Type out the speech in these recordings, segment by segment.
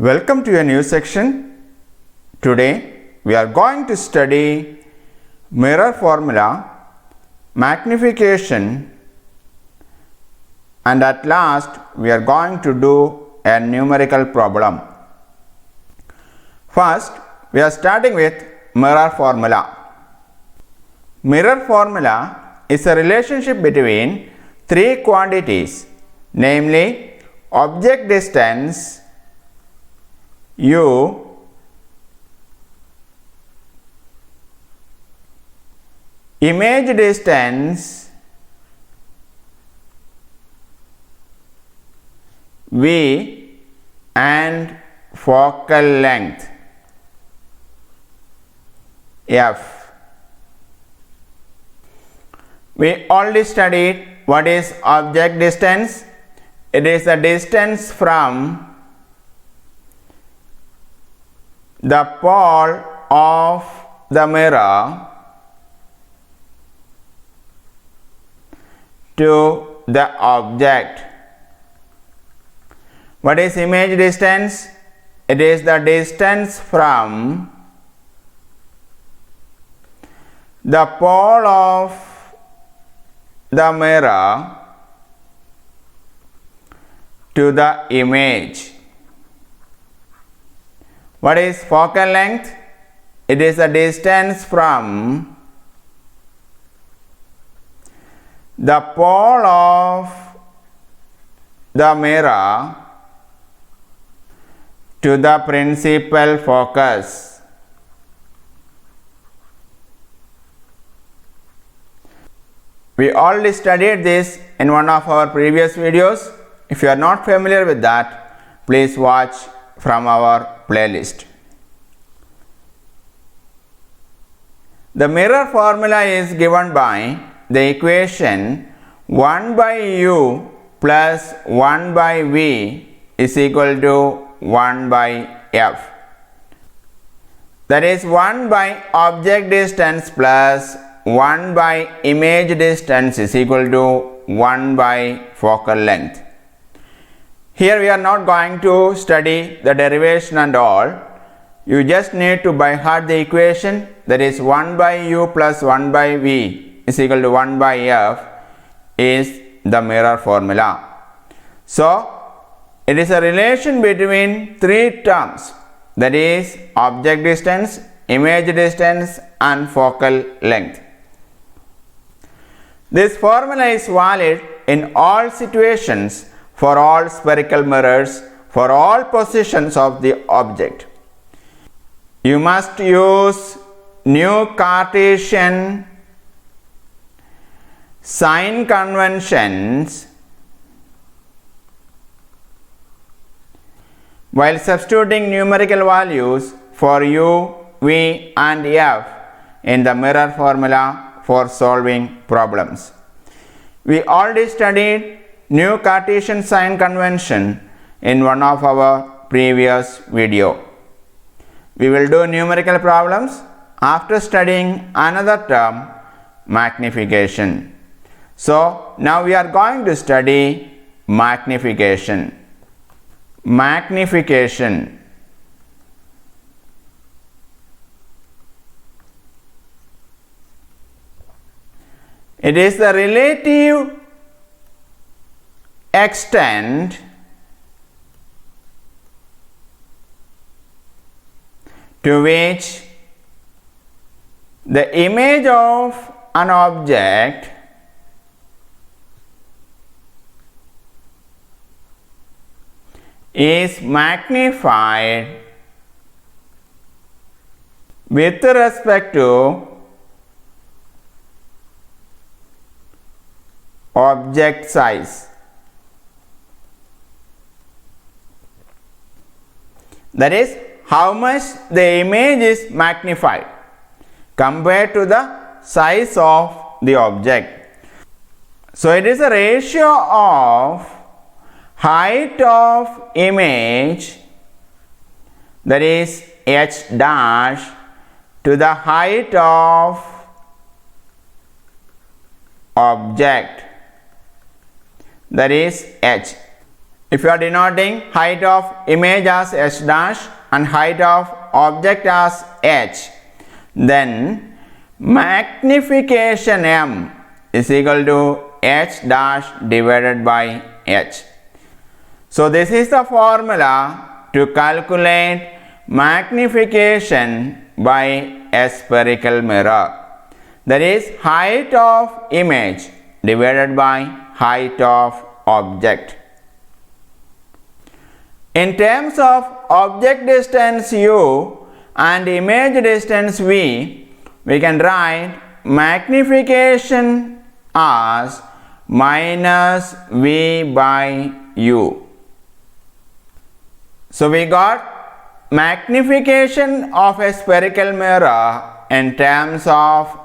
Welcome to a new section. Today we are going to study mirror formula, magnification, and at last we are going to do a numerical problem. First, we are starting with mirror formula. Mirror formula is a relationship between three quantities, namely object distance u, image distance v, and focal length f. We already studied what is object distance. It is the distance from the pole of the mirror to the object. What is image distance? It is the distance from the pole of the mirror to the image. What is focal length? It is the distance from the pole of the mirror to the principal focus. We already studied this in one of our previous videos. If you are not familiar with that, please watch from our playlist. The mirror formula is given by the equation 1 by u plus 1 by v is equal to 1 by f. That is 1 by object distance plus 1 by image distance is equal to 1 by focal length. Here we are not going to study the derivation and all. You just need to by heart the equation, that is 1 by u plus 1 by v is equal to 1 by f is the mirror formula. So, it is a relation between three terms, that is object distance, image distance, and focal length. This formula is valid in all situations for all spherical mirrors for all positions of the object. You must use new Cartesian sign conventions while substituting numerical values for u, v, and f in the mirror formula for solving problems. We already studied new Cartesian sign convention in one of our previous video. We will do numerical problems after studying another term, magnification. So, now we are going to study magnification. Magnification. It is the relative extent to which the image of an object is magnified with respect to object size. That is, how much the image is magnified compared to the size of the object. So, it is a ratio of height of image, that is h dash, to the height of object, that is h. If you are denoting height of image as h dash and height of object as h, then magnification m is equal to h dash divided by h. So this is the formula to calculate magnification by a spherical mirror. That is height of image divided by height of object. In terms of object distance u and image distance v, we can write magnification as minus v by u. So we got magnification of a spherical mirror in terms of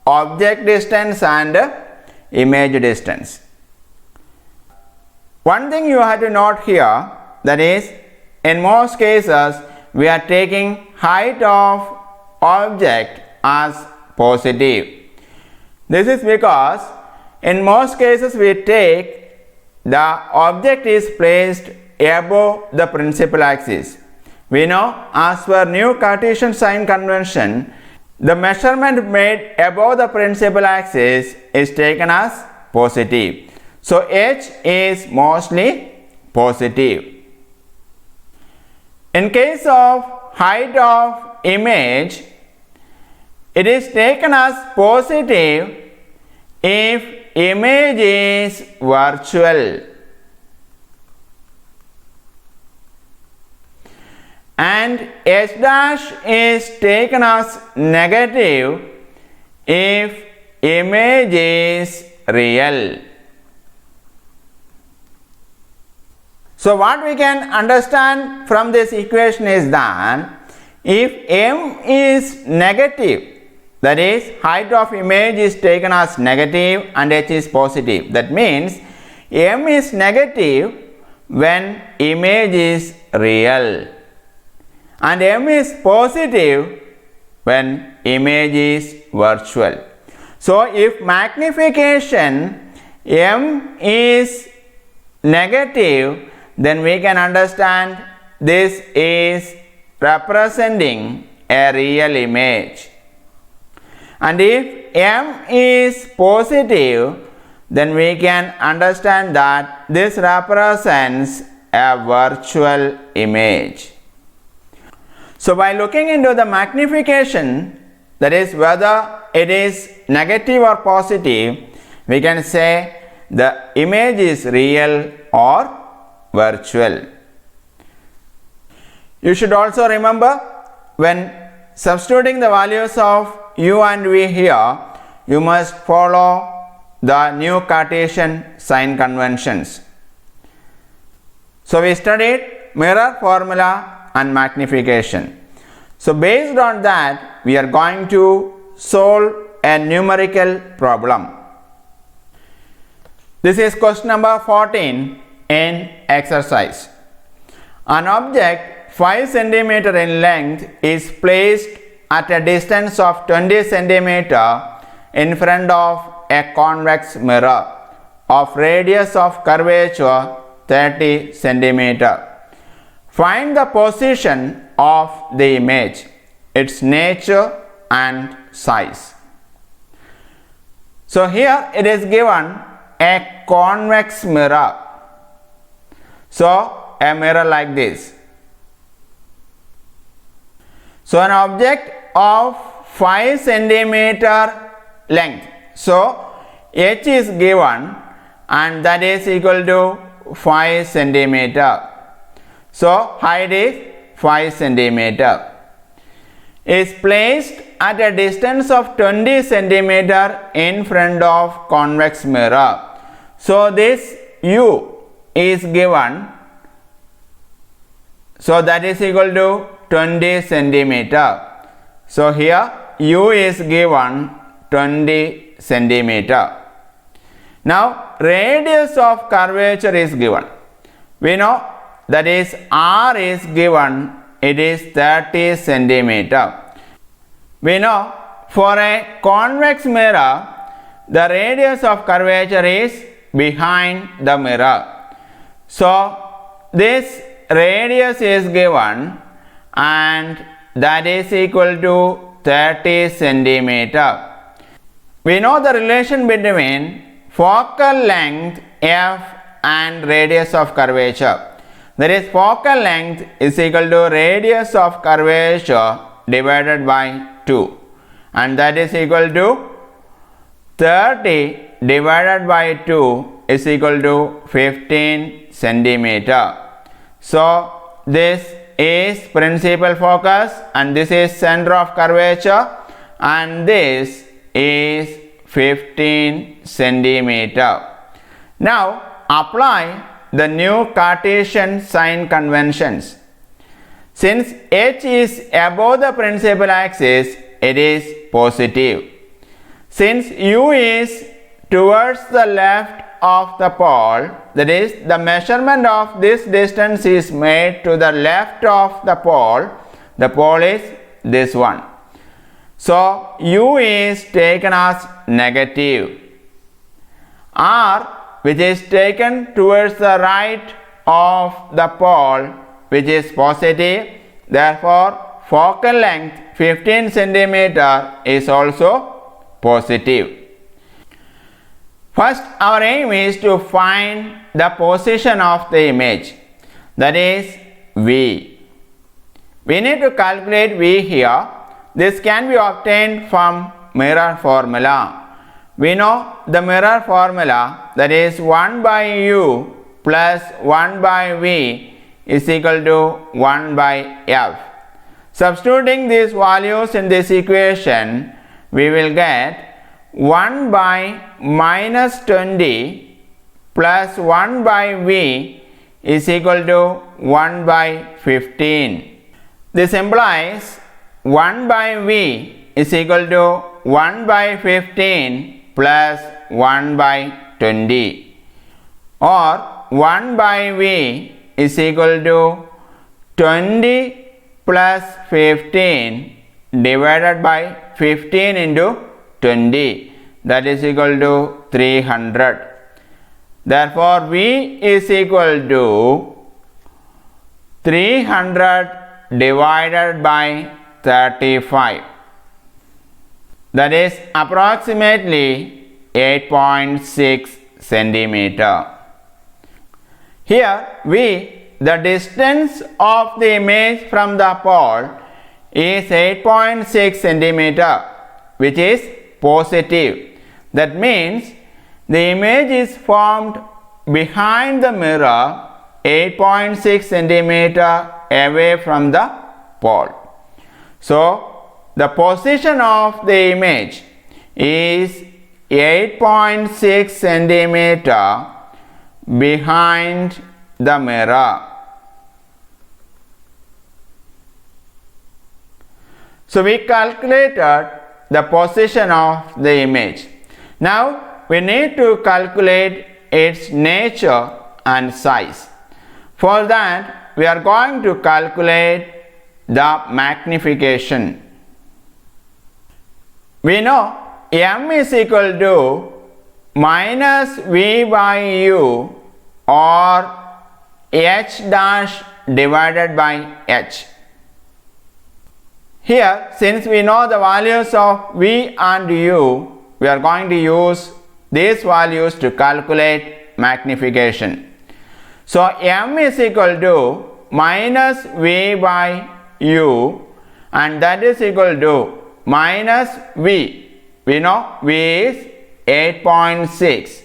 object distance and image distance. One thing you have to note here, that is, in most cases we are taking height of object as positive. This is because in most cases we take the object is placed above the principal axis. We know as per new Cartesian sign convention, the measurement made above the principal axis is taken as positive. So h is mostly positive. In case of height of image, it is taken as positive if image is virtual, and h dash is taken as negative if image is real. So what we can understand from this equation is that if m is negative, that is height of image is taken as negative and h is positive, that means m is negative when image is real and m is positive when image is virtual. So if magnification m is negative, then we can understand this is representing a real image. And if m is positive, then we can understand that this represents a virtual image. So by looking into the magnification, that is whether it is negative or positive, we can say the image is real or virtual. You should also remember, when substituting the values of u and v here, you must follow the new Cartesian sign conventions. So we studied mirror formula and magnification. So based on that, we are going to solve a numerical problem. This is question number 14 in exercise. An object 5 cm in length is placed at a distance of 20 cm in front of a convex mirror of radius of curvature 30 cm. Find the position of the image, its nature and size. So here it is given a convex mirror. So a mirror like this. So an object of 5 cm length. So h is given and that is equal to 5 cm. So height is 5 cm. Is placed at a distance of 20 cm in front of convex mirror. So this u is given, so that is equal to 20 cm. So here u is given 20 cm. Now radius of curvature is given. We know that is r is given, it is 30 cm. We know for a convex mirror, the radius of curvature is behind the mirror. So this radius is given and that is equal to 30 centimeter. We know the relation between focal length f and radius of curvature. That is, focal length is equal to radius of curvature divided by 2, and that is equal to 30 divided by 2 is equal to 15 centimeter. So this is principal focus and this is center of curvature and this is 15 centimeter. Now apply the new Cartesian sign conventions. Since h is above the principal axis, it is positive. Since u is towards the left of the pole, that is, the measurement of this distance is made to the left of the pole is this one. So u is taken as negative. R, which is taken towards the right of the pole, which is positive. Therefore, focal length 15 centimeter is also positive. First, our aim is to find the position of the image, that is V. We need to calculate V here. This can be obtained from mirror formula. We know the mirror formula, that is 1 by u plus 1 by v is equal to 1 by f. Substituting these values in this equation, we will get 1 by minus 20 plus 1 by v is equal to 1 by 15. This implies 1 by v is equal to 1 by 15 plus 1 by 20, or 1 by v is equal to 20 plus 15 divided by 15 into 20, that is equal to 300. Therefore, v is equal to 300 divided by 35. That is approximately 8.6 centimeter. Here V, the distance of the image from the pole, is 8.6 centimeter, which is positive. That means the image is formed behind the mirror 8.6 centimeter away from the pole. So the position of the image is 8.6 centimeter behind the mirror. So we calculated the position of the image. Now we need to calculate its nature and size. For that, we are going to calculate the magnification. We know m is equal to minus v by u or h dash divided by h. Here, since we know the values of v and u, we are going to use these values to calculate magnification. So m is equal to minus v by u, and that is equal to minus v. We know v is 8.6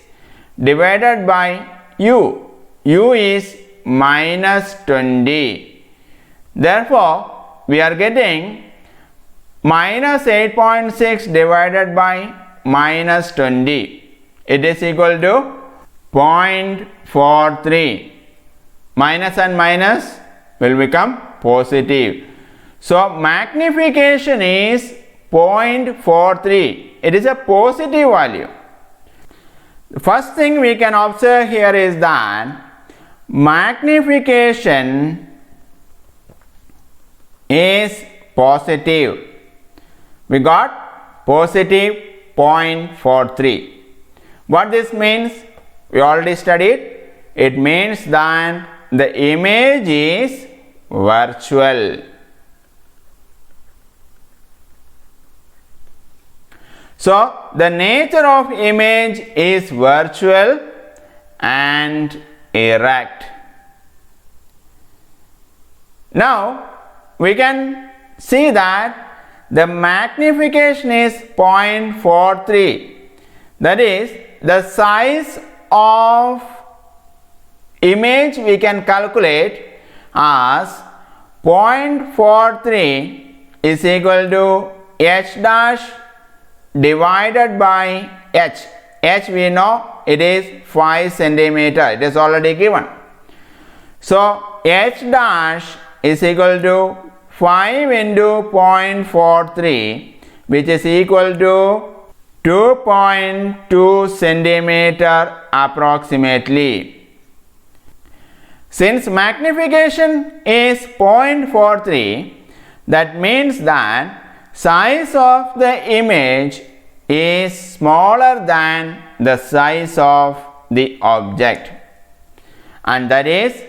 divided by u. U is minus 20. Therefore, we are getting minus 8.6 divided by minus 20. It is equal to 0.43. Minus and minus will become positive. So magnification is 0.43. It is a positive value. The first thing we can observe here is that magnification is positive. We got positive 0.43. What this means? We already studied. It means that the image is virtual. So the nature of image is virtual and erect. Now we can see that the magnification is 0.43. That is, the size of image we can calculate as 0.43 is equal to h dash divided by h. H we know it is 5 centimeter. It is already given. So h dash is equal to 5 into 0.43, which is equal to 2.2 centimeter approximately. Since magnification is 0.43, that means that size of the image is smaller than the size of the object, and that is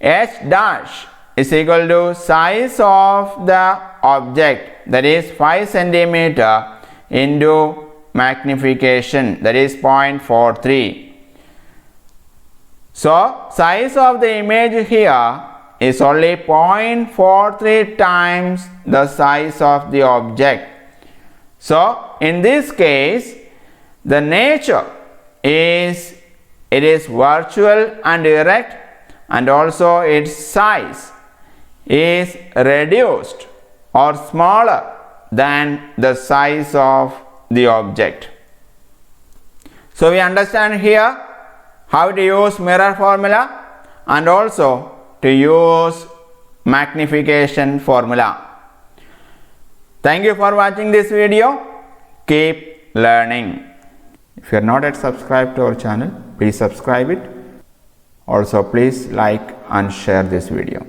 h dash is equal to size of the object, that is 5 centimeter into magnification, that is 0.43. So size of the image here is only 0.43 times the size of the object. So in this case, the nature is, it is virtual and erect, and also its size is reduced or smaller than the size of the object. So we understand here how to use mirror formula and also to use magnification formula. Thank you for watching this video. Keep learning. If you are not yet subscribed to our channel, please subscribe it. Also please like and share this video.